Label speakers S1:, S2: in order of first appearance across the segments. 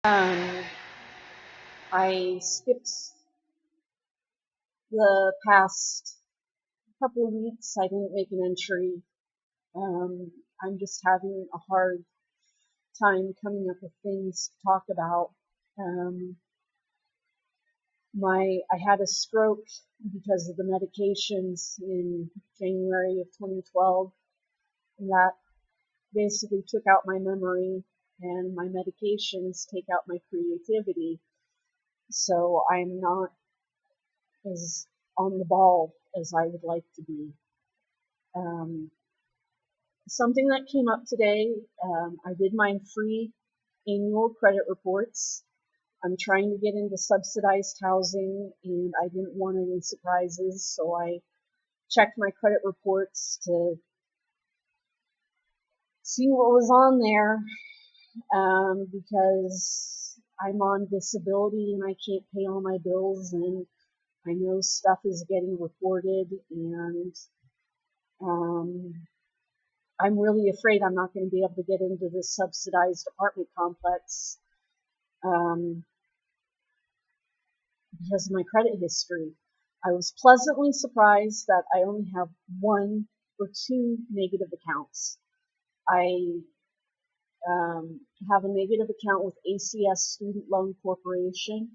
S1: Um, I skipped the past couple of weeks. I didn't make an entry. I'm just having a hard time coming up with things to talk about. Um, I had a stroke because of the medications in January of 2012, and that basically took out my memory, and my medications take out my creativity. So I'm not as on the ball as I would like to be. Um, Something that came up today, I did my free annual credit reports. I'm trying to get into subsidized housing, and I didn't want any surprises, so I checked my credit reports to see what was on there, because I'm on disability and I can't pay all my bills, and I know stuff is getting reported, and I'm really afraid I'm not going to be able to get into this subsidized apartment complex because of my credit history. I was pleasantly surprised that I only have one or two negative accounts. I have a negative account with ACS Student Loan Corporation.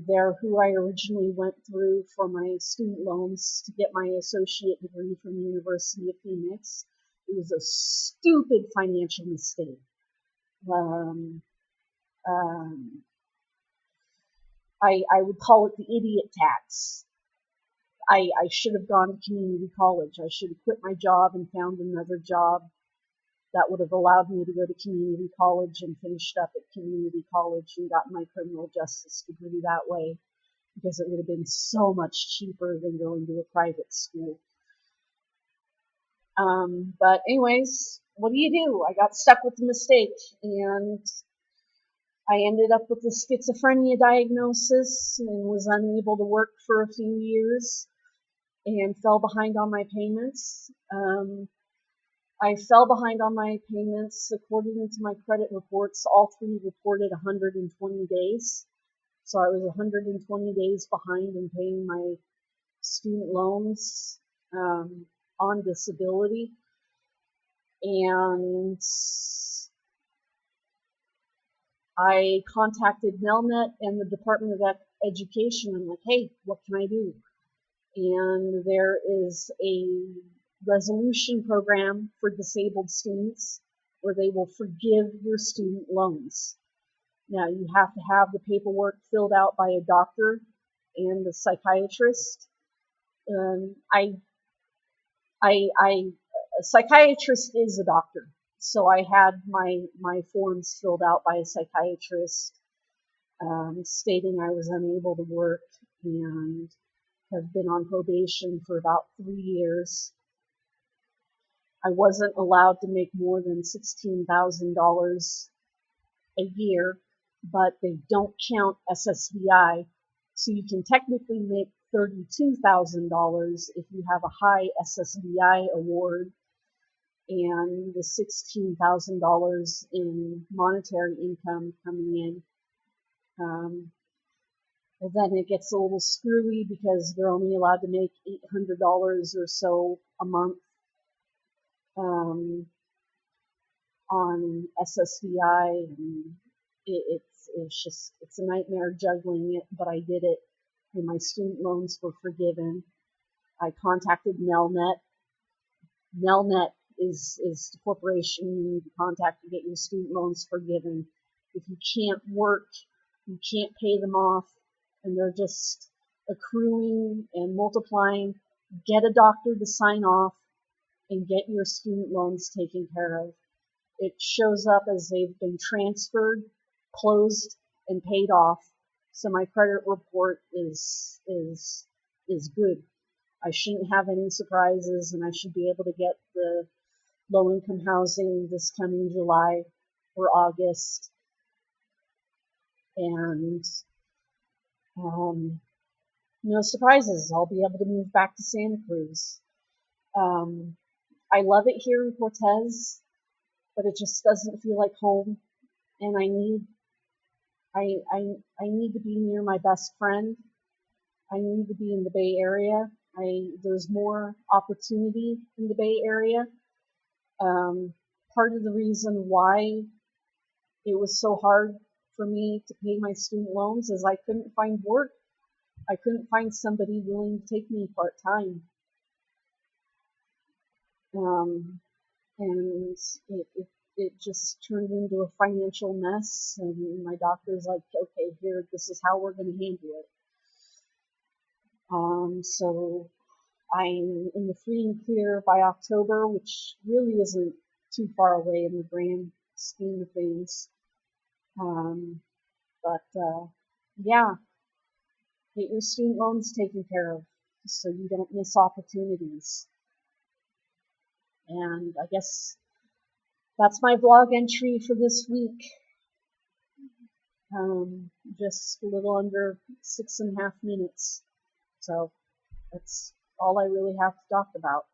S1: They're who I originally went through for my student loans to get my associate degree from the University of Phoenix. It was a stupid financial mistake. Um, um, I would call it the idiot tax. I should have gone to community college. I should have quit my job and found another job that would have allowed me to go to community college and finished up at community college and got my criminal justice degree that way, because it would have been so much cheaper than going to a private school. But anyways, what do? I got stuck with the mistake, and I ended up with a schizophrenia diagnosis and was unable to work for a few years and fell behind on my payments. I fell behind on my payments. According to my credit reports, all three reported 120 days. So I was 120 days behind in paying my student loans on disability. And I contacted Nelnet and the Department of Education. I'm like, hey, what can I do? And there is a resolution program for disabled students where they will forgive your student loans. Now, you have to have the paperwork filled out by a doctor and a psychiatrist. A psychiatrist is a doctor, so I had my forms filled out by a psychiatrist, stating I was unable to work and have been on probation for about 3 years. I wasn't allowed to make more than $16,000 a year, but they don't count SSVI, so you can technically make $32,000 if you have a high SSVI award and the $16,000 in monetary income coming in. Well, then it gets a little screwy because they're only allowed to make $800 or so a month on SSVI, and it's a nightmare juggling it, but I did it, and my student loans were forgiven. I contacted Nelnet. Nelnet is the corporation you need to contact to get your student loans forgiven. If you can't work, you can't pay them off, and they're just accruing and multiplying, get a doctor to sign off and get your student loans taken care of. It shows up as they've been transferred, closed, and paid off. So my credit report is good. I shouldn't have any surprises, and I should be able to get the low-income housing this coming July or August. And no surprises. I'll be able to move back to Santa Cruz. I love it here in Cortez, but it just doesn't feel like home. and I need to be near my best friend. I need to be in the Bay Area. There's more opportunity in the Bay Area. Part of the reason why it was so hard for me to pay my student loans is I couldn't find work. I couldn't find somebody willing to take me part time. And it just turned into a financial mess. And my doctor's like, okay, here, this is how we're going to handle it. So I'm in the free and clear by October, which really isn't too far away in the grand scheme of things. Yeah, get your student loans taken care of so you don't miss opportunities. And I guess that's my vlog entry for this week. Just a little under 6.5 minutes. So that's all I really have to talk about.